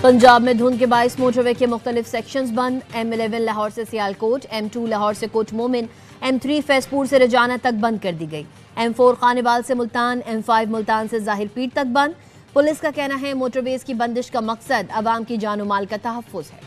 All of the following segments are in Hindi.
पंजाब में धुंध के बाइस मोटरवे के मुख्तलिफ सेक्शंस बंद। M11 लाहौर से सियालकोट, M2 लाहौर से कोट मोमिन, M3 फैजपुर से रजाना तक बंद कर दी गई। M4 खानेवाल से मुल्तान, M5 मुल्तान से जाहिर पीर तक बंद। पुलिस का कहना है मोटरवेज की बंदिश का मकसद अवाम की जानो माल का तहफ्फुज है।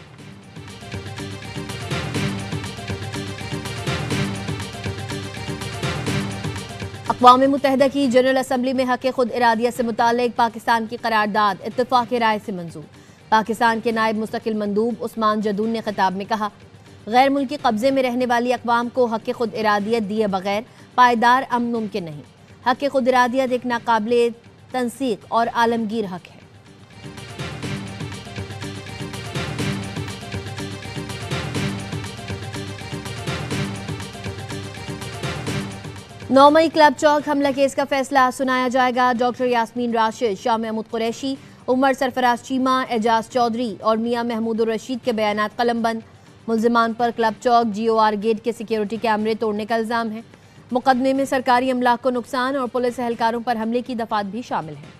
अक़वाम मुत्तहिदा की जनरल असम्बली में हक़ खुद इरादियत से मुतालिक पाकिस्तान की करारदाद इत्तफ़ाक़ राय से मंजूर। पाकिस्तान के नायब मुस्तकिल मंदूब उस्मान जदून ने खिताब में कहा, गैर मुल्की कब्जे में रहने वाली अक़वाम को हक़ खुद इरादियत दिए बगैर पायदार अमन मुमकिन नहीं। हक़ खुद इरादियत एक नाकाबिले तंसीक और आलमगीर हक़ है। 9 मई क्लब चौक हमला केस का फैसला सुनाया जाएगा। डॉक्टर यास्मीन राशिद, शाह महमूद कुरैशी, उमर सरफराज चीमा, एजाज चौधरी और मियां महमूद रशीद के बयानात कलमबंद। मुल्जिमान पर क्लब चौक GOR गेट के सिक्योरिटी कैमरे तोड़ने का इल्ज़ाम है। मुकदमे में सरकारी अमलाक को नुकसान और पुलिस एहलकारों पर हमले की दफात भी शामिल है।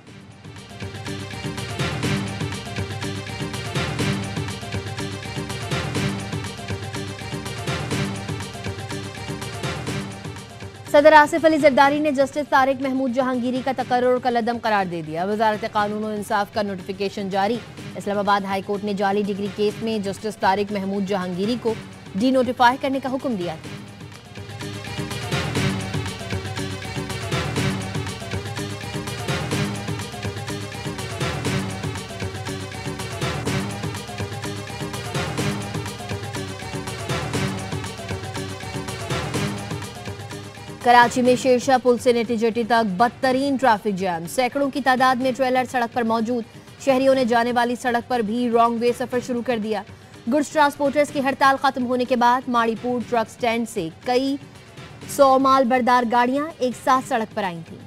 सदर आसिफ अली जरदारी ने जस्टिस तारिक महमूद जहांगीरी का तकर्रुर कलअदम करार दे दिया। वजारत कानून और इंसाफ का नोटिफिकेशन जारी। इस्लामाबाद हाई कोर्ट ने जाली डिग्री केस में जस्टिस तारिक महमूद जहांगीरी को डी नोटिफाई करने का हुक्म दिया था। कराची में शेरशाह पुल से नेटी जेटी तक बदतरीन ट्रैफिक जैम। सैकड़ों की तादाद में ट्रेलर सड़क पर मौजूद। शहरियों ने जाने वाली सड़क पर भी रॉन्ग वे सफर शुरू कर दिया। गुड्स ट्रांसपोर्टर्स की हड़ताल खत्म होने के बाद माड़ीपुर ट्रक स्टैंड से कई 100 माल बरदार गाड़ियां एक साथ सड़क पर आई थीं।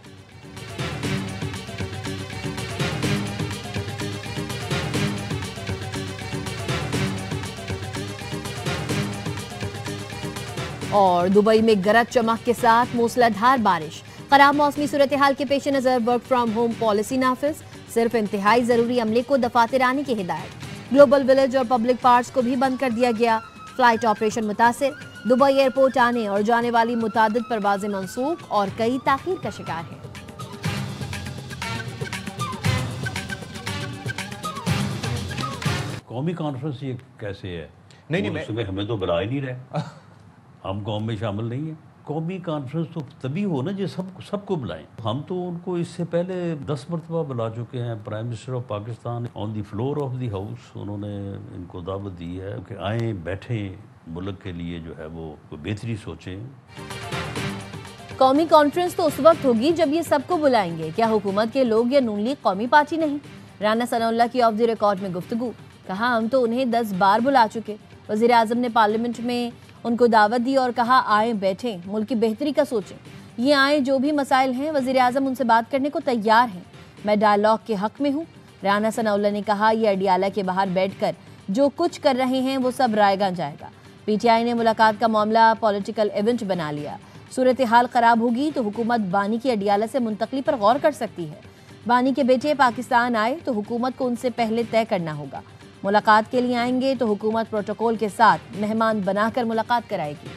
और दुबई में गरज चमक के साथ मूसलाधार बारिश। खराब मौसमी सूरत हाल के पेश नजर वर्क फ्रॉम होम पॉलिसी नाफिज। सिर्फ इंतहाई जरूरी अमले को दफातर आने की हिदायत। ग्लोबल विलेज और पब्लिक पार्क्स को भी बंद कर दिया गया। फ्लाइट ऑपरेशन मुतासिर। दुबई एयरपोर्ट आने और जाने वाली मुतादिद परवाजें मंसूख और कई ताखीर का शिकार है। कौमी कॉन्फ्रेंस ये कैसे है? नहीं सुबह हमें तो बुला ही नहीं रहे। हम कौम में शामिल नहीं है। कौमी कॉन्फ्रेंस तो तभी हो ना जो सबको बुलाएं। हम तो उनको इससे पहले 10 मरतबा बुला चुके हैं। Prime minister of Pakistan on the floor of the house उन्होंने इनको दावत दी है कि आए बैठें, मुल्क के लिए जो है वो बेहतरी सोचें। कौमी कॉन्फ्रेंस तो उस वक्त होगी जब ये सबको बुलाएंगे। क्या हुकूमत के लोग या नून लीग कौमी पार्टी नहीं? राना सनाउल्लाह की ऑफ द रिकॉर्ड में गुफ्तगू। कहा, हम तो उन्हें 10 बार बुला चुके। वज़ीर आज़म ने पार्लियामेंट में उनको दावत दी और कहा, आए बैठें, मुल्क की बेहतरी का सोचें। ये आए, जो भी मसाइल हैं वज़ीर आज़म उनसे बात करने को तैयार हैं। मैं डायलॉग के हक में हूँ। राना सनाउल्लाह ने कहा, ये अडियाला के बाहर बैठकर जो कुछ कर रहे हैं वो सब रायगा जाएगा। PTI ने मुलाकात का मामला पॉलिटिकल इवेंट बना लिया। सूरत हाल ख़राब होगी तो हुकूमत बानी की अडियाला से मुंतकली पर गौर कर सकती है। बानी के बेटे पाकिस्तान आए तो हुकूमत को उनसे पहले तय करना होगा। मुलाकात के लिए आएंगे तो हुकूमत प्रोटोकॉल के साथ मेहमान बनाकर मुलाकात कराएगी।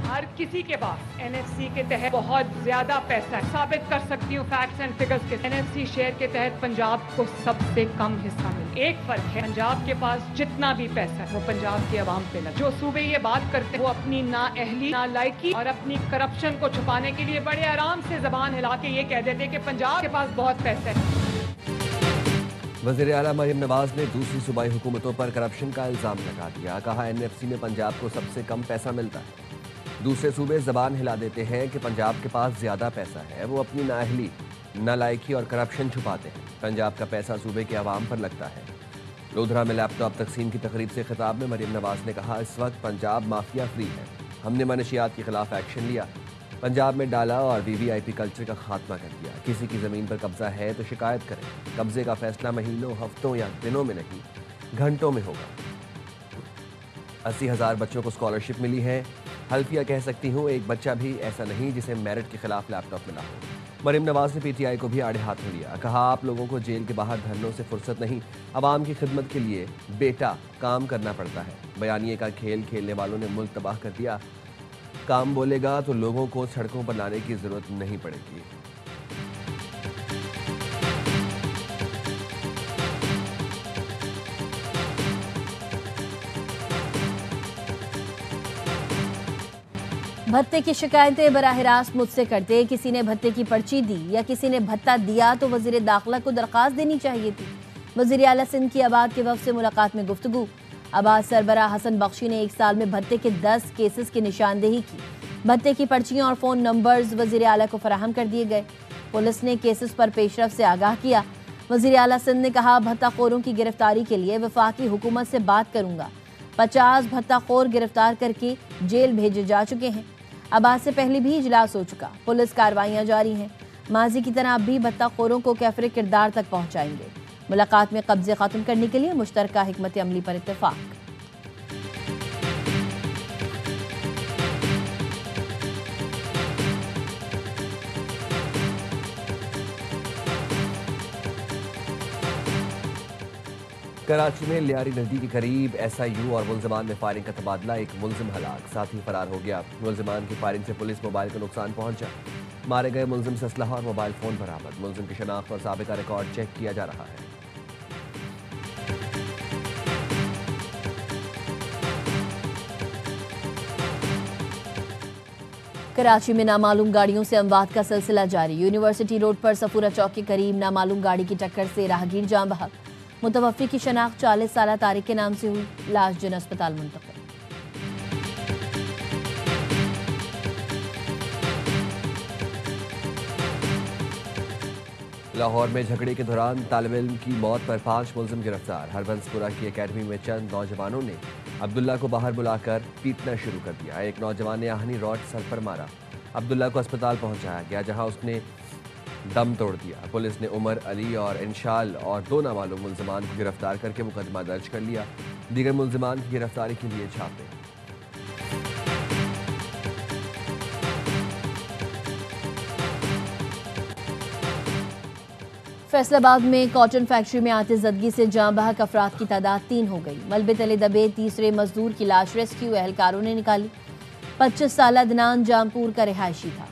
हर किसी के पास NFC के तहत बहुत ज्यादा पैसा है। साबित कर सकती हूँ फैक्ट्स एंड फिगर्स के। NFC शेयर के तहत पंजाब को सबसे कम हिस्सा मिला। एक फर्क है, पंजाब के पास जितना भी पैसा है वो पंजाब के अवाम पे लगा। जो सूबे ये बात करते हैं वो अपनी नाअहली, नालायकी और अपनी करप्शन को छुपाने के लिए बड़े आराम से जबान हिला के ये कह देते हैं कि पंजाब के पास बहुत पैसा है। वज़ीर आला मरीम नवाज ने दूसरी सूबाई हुकूमतों पर करप्शन का इल्ज़ाम लगा दिया। कहा, NFC में पंजाब को सबसे कम पैसा मिलता है। दूसरे सूबे जबान हिला देते हैं कि पंजाब के पास ज़्यादा पैसा है। वो अपनी नाअहली, नालायकी और करप्शन छुपाते हैं। पंजाब का पैसा सूबे के अवाम पर लगता है। लोधरा में लैपटॉप तकसीम की तकरीब से खिताब में मरीम नवाज ने कहा, इस वक्त पंजाब माफिया फ्री है। हमने मनशियात के खिलाफ एक्शन लिया। पंजाब में डाला और VVIP कल्चर का खात्मा कर दिया। किसी की ज़मीन पर कब्जा है तो शिकायत करें। कब्जे का फैसला महीनों, हफ्तों या दिनों में नहीं, घंटों में होगा। 80,000 बच्चों को स्कॉलरशिप मिली है। हल्फिया कह सकती हूँ, एक बच्चा भी ऐसा नहीं जिसे मेरिट के खिलाफ लैपटॉप मिला हो। मरीम नवाज ने पीटीआई को भी आड़े हाथों लिया। कहा, आप लोगों को जेल के बाहर धरनों से फुर्सत नहीं, आवाम की खिदमत के लिए बेटा काम करना पड़ता है। बयानिए का खेल खेलने वालों ने मुल्क तबाह कर दिया। काम बोलेगा तो लोगों को सड़कों पर लाने की जरूरत नहीं पड़ेगी। भत्ते की शिकायतें बराह रास्त मुझसे करते, किसी ने भत्ते की पर्ची दी या किसी ने भत्ता दिया तो वजीर दाखिला को दरखास्त देनी चाहिए थी। वजीर आला सिंध की अबाद के वफ्द से मुलाकात में गुफ्तगू। अबाद सरबराह हसन बख्शी ने 1 साल में भत्ते के 10 केसेस की निशानदेही की। भत्ते की पर्चियां और फोन नंबर्स वजीर आला को फराहम कर दिए गए। पुलिस ने केसेस पर पेशरफ से आगाह किया। वजीर आला सिंध ने कहा, भत्ताखोरों की गिरफ्तारी के लिए वफाकी हुकूमत से बात करूंगा। 50 भत्ताखोर गिरफ्तार करके जेल भेजे जा चुके हैं। अबाद से पहले भी इजलास हो चुका। पुलिस कार्रवाइयां जारी हैं। माजी की तरह अब भी भत्ताखोरों को कैफरे किरदार तक पहुंचाएंगे। मुलाकात में कब्जे खत्म करने के लिए मुश्तरका हिकमत अमली पर इत्तेफाक। कराची में लियारी नदी के करीब SIU और मुलजमान में फायरिंग का तबादला। एक मुलजिम हलाक, साथ ही फरार हो गया। मुलजमान की फायरिंग से पुलिस मोबाइल को नुकसान पहुंचा। मारे गए मुलजिम से असलहा और मोबाइल फोन बरामद। मुलजिम की शनाख्त और साबिका रिकॉर्ड चेक किया जा रहा है। कराची में नामालूम गाड़ियों से अमवात का सिलसिला जारी। यूनिवर्सिटी रोड पर सफूरा चौक के करीब नामालूम गाड़ी की टक्कर से राहगीर जान बहक। मुतवफ़्फ़ी की शनाख्त 40 साला तारिक के नाम से हुई। लाश जिन अस्पताल मुंतकिल। लाहौर में झगड़े के दौरान तालिब इल्म की मौत पर 5 मुलजिम गिरफ्तार। हरबंसपुरा की अकेडमी में चंद नौजवानों ने अब्दुल्ला को बाहर बुलाकर पीटना शुरू कर दिया। एक नौजवान ने आहनी रॉड सर पर मारा। अब्दुल्ला को अस्पताल पहुंचाया गया, जहां उसने दम तोड़ दिया। पुलिस ने उमर, अली और इंशाल और 2 नामालूम मुलजमान को गिरफ्तार करके मुकदमा दर्ज कर लिया। दीगर मुलजमान की गिरफ्तारी के लिए छापे। फैसलाबाद में कॉटन फैक्ट्री में आतिशज़दगी से जाँ बहक अफराद की तादाद 3 हो गई। मलबे तले दबे तीसरे मजदूर की लाश रेस्क्यू एहलकारों ने निकाली। 25 साला अदनान जामपुर का रिहायशी था।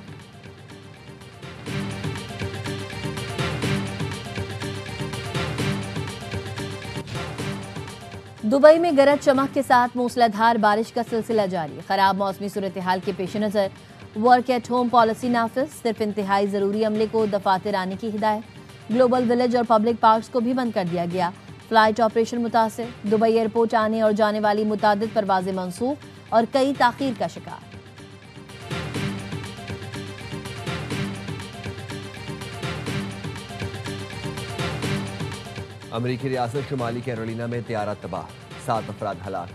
दुबई में गरज चमक के साथ मूसलाधार बारिश का सिलसिला जारी। खराब मौसमी सूरत हाल के पेश नज़र वर्क एट होम पॉलिसी नाफिज। सिर्फ इंतहाई ज़रूरी अमले को दफातर आने की हिदायत। ग्लोबल विलेज और पब्लिक पार्क्स को भी बंद कर दिया गया। फ्लाइट ऑपरेशन मुतासिर। दुबई एयरपोर्ट आने और जाने वाली मुतादिद परवाजें मंसूख और कई ताखीर का शिकार। अमरीकी रियासत शुमाली कैरोलिना में तैयारा तबाह, 7 अफराद हलाक।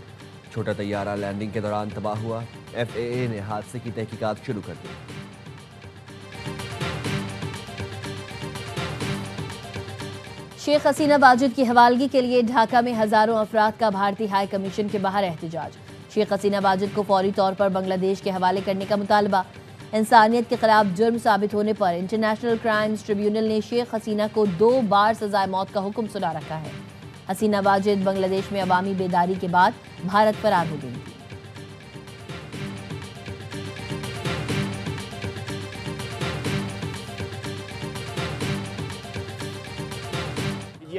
छोटा तैयारा लैंडिंग के दौरान तबाह हुआ। FAA ने हादसे की तहकीकात शुरू कर दी। शेख हसीना वाजिद की हवालगी के लिए ढाका में हजारों अफराद का भारतीय हाई कमीशन के बाहर एहतजाज। शेख हसीना वाजिद को फौरी तौर पर बांग्लादेश के हवाले करने का मुतालबा। इंसानियत के खिलाफ जुर्म साबित होने पर इंटरनेशनल क्राइम्स ट्रिब्यूनल ने शेख हसीना को 2 बार सजाए मौत का हुक्म सुना रखा है। हसीना वाजिद बांग्लादेश में अवामी बेदारी के बाद भारत फरार हो गई थी।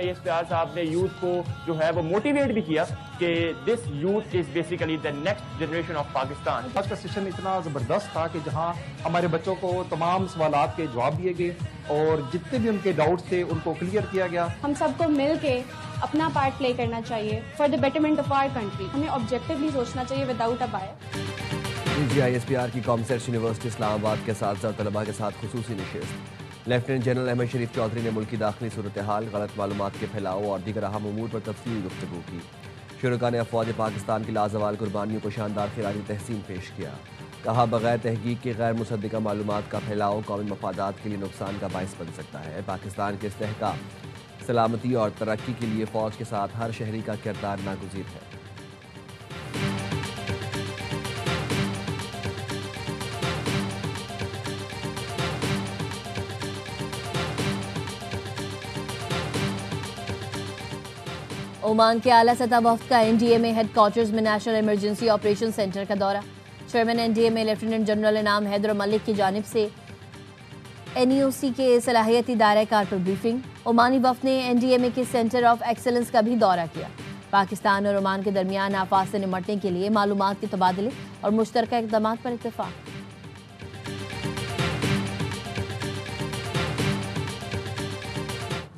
ISPR साहब ने यूथ को जो है वो मोटिवेट भी किया कि this youth is basically the next generation of Pakistan. आज का सेशन इतना ज़बरदस्त था कि जहां हमारे बच्चों को तमाम सवालात के जवाब दिए गए और जितने भी उनके डाउट्स थे उनको क्लियर किया गया। हम सबको मिल के अपना पार्ट प्ले करना चाहिए for the betterment of our country. हमें ऑब्जेक्टिवली सोचना चाहिए विदाउट अ बायस। ISPR की कॉमर्स यूनिवर्सिटी इस्लामाबाद के साथ तलबा के साथ खुसूसी निशिस्त। लेफ्टिनेंट जनरल अहमद शरीफ चौधरी ने मुल्की दाखिली सूरत हाल, गलत मालूमात के फैलाव और दीगर अहम उमूर पर तफसीली गुफ्तगू की। शुरका ने अफवाज पाकिस्तान की लाजवाल कुर्बानियों को शानदार खिराजी तहसीन पेश किया। कहा, बगैर तहकीक के गैर मुसद्दिका मालूमात का फैलाव कौमी मफादात के लिए नुकसान का बायस बन सकता है। पाकिस्तान के इस्तेहकाम, सलामती और तरक्की के लिए फ़ौज के साथ हर शहरी का किरदार नागुज़ीर है। ओमान के आला सतह वफ्द का एनडीएमए हेडक्वार्टर्स में नेशनल इमरजेंसी ऑपरेशन सेंटर का दौरा। चेयरमैन एनडीएमए लेफ्टिनेंट जनरल इनाम हैदर मलिक की जानिब से एनईओसी के सलाहियती दायरेकार पर ब्रीफिंग। ओमानी वफ्द ने एनडीएमए के सेंटर ऑफ एक्सेलेंस का भी दौरा किया। पाकिस्तान और ओमान के दरमियान आफात से निमटने के लिए मालूमात के तबादले और मुश्तरका इक़दाम पर इत्तेफाक।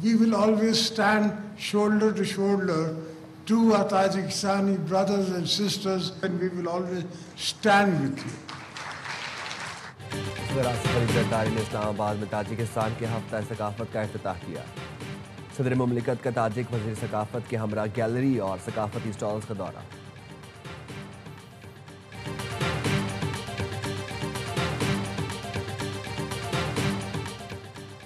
We will always stand shoulder to shoulder to our Tajikistani brothers and sisters, and we will always stand with you. सरदारी ने इस्लामाबाद में ताजिकिस्तान के हफ्ता सकाफत का इफ्तिताह किया। सदर मुमलिकत का ताजिक वज़ीर सकाफत के हमरा गैलरी और सकाफती स्टॉल्स का दौरा।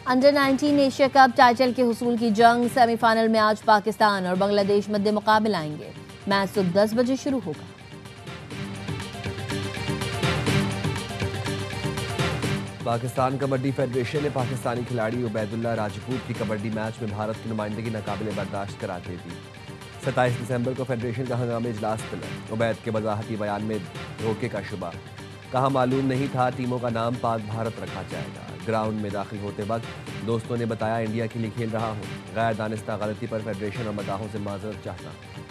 अंडर 19 एशिया कप टाइटल के हुसूल की जंग सेमीफाइनल में आज पाकिस्तान और बांग्लादेश मध्य मुकाबले आएंगे। मैच सुबह 10 बजे शुरू होगा। पाकिस्तान कबड्डी फेडरेशन ने पाकिस्तानी खिलाड़ी उबैदुल्ला राजपूत की कबड्डी मैच में भारत की नुमाइंदगी नाकाबिले बर्दाश्त करार दे दी। 27 दिसंबर को फेडरेशन का हंगामी इजलास तलब। उबैद के वजाहती बयान में धोखे का शुबा। कहा मालूम नहीं था टीमों का नाम पाक भारत रखा जाएगा। ग्राउंड में दाखिल होते वक्त दोस्तों ने बताया इंडिया के लिए खेल रहा हूँ। गैर दानिस्ता गलती पर फेडरेशन और मदाहों से माजरत चाहता हूँ।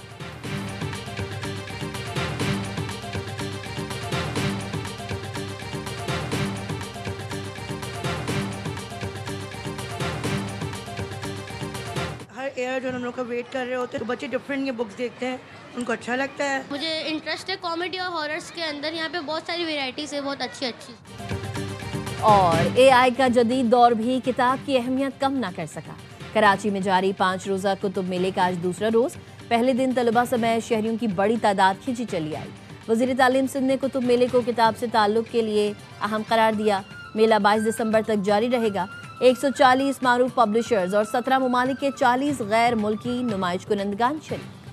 एयर जो हम लोग का वेट कर रहे होते हैं तो बच्चे डिफरेंट ये बुक्स देखते हैं, उनको अच्छा लगता है। मुझे इंटरेस्ट है कॉमेडी और हॉरर्स के अंदर। यहाँ पे बहुत सारी वैरायटीज है, बहुत अच्छी अच्छी। और एआई का जदीद दौर भी किताब की अहमियत कम ना कर सका। कराची में जारी 5 रोज़ा कुतुब मेले का आज दूसरा रोज़। पहले दिन तलबा समेत शहरियों की बड़ी तादाद खिंची चली आई। वज़ीर तालीम सिंध ने कुतुब मेले को किताब से ताल्लुक़ के लिए अहम करार दिया। मेला 22 दिसंबर तक जारी रहेगा। 140 मारूफ पब्लिशर्स और 17 ममालिक के 40 गैर मुल्की नुमाइश कुनंदगान शरीक।